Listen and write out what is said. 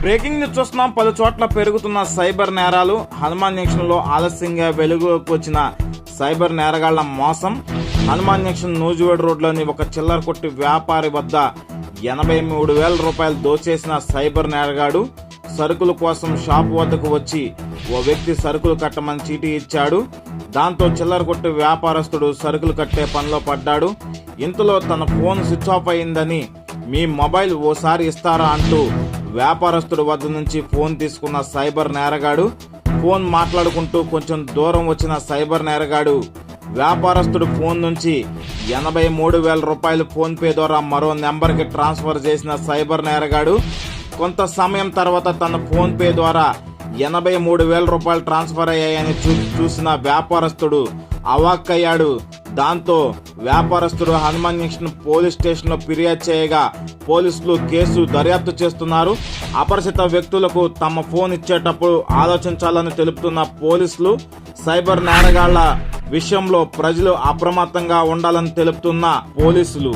Breaking news చూస్తున్నాం. పలు చోట్ల పెరుగుతున్న సైబర్ నేరాలు. హనుమాన్ జంక్షన్ లో ఆలస్యంగా వెలుగులోకి వచ్చిన సైబర్ నేరగాళ్ల మోసం. హనుమాన్ జంక్షన్ నూజివేడ్ రోడ్లోని ఒక చిల్లర కొట్టి వ్యాపారి వద్ద 83,000 రూపాయలు దోచేసిన సైబర్ నేరగాడు సరుకుల కోసం షాప్ వద్దకు వచ్చి ఓ వ్యక్తి సరుకులు కట్టమని చీటీ ఇచ్చాడు. దాంతో చిల్లర కొట్టి వ్యాపారస్తుడు సరుకులు కట్టే పనిలో పడ్డాడు. ఇంతలో తన ఫోన్ స్విచ్ ఆఫ్ అయిందని, మీ మొబైల్ ఓసారి ఇస్తారా అంటూ వ్యాపారస్తుడు వద్ద నుంచి ఫోన్ తీసుకున్న సైబర్ నేరగాడు. ఫోన్ మాట్లాడుకుంటూ కొంచెం దూరం వచ్చిన సైబర్ నేరగాడు వ్యాపారస్తుడు ఫోన్ నుంచి 83,000 రూపాయలు ఫోన్ పే ద్వారా మరో నెంబర్ కి ట్రాన్స్ఫర్ చేసిన సైబర్ నేరగాడు కొంత సమయం తర్వాత తన ఫోన్ పే ద్వారా 83,000 రూపాయలు ట్రాన్స్ఫర్ అయ్యాయని చూసిన వ్యాపారస్తుడు అవాక్కయ్యాడు. దాంతో వ్యాపారస్తుడు హనుమాన్ జంక్షన్ పోలీస్ స్టేషన్ లో ఫిర్యాదు చేయగా పోలీసులు కేసు దర్యాప్తు చేస్తున్నారు. అపరిచిత వ్యక్తులకు తమ ఫోన్ ఇచ్చేటప్పుడు ఆలోచించాలని తెలుపుతున్న పోలీసులు సైబర్ నేరగాళ్ల విషయంలో ప్రజలు అప్రమత్తంగా ఉండాలని తెలుపుతున్న పోలీసులు.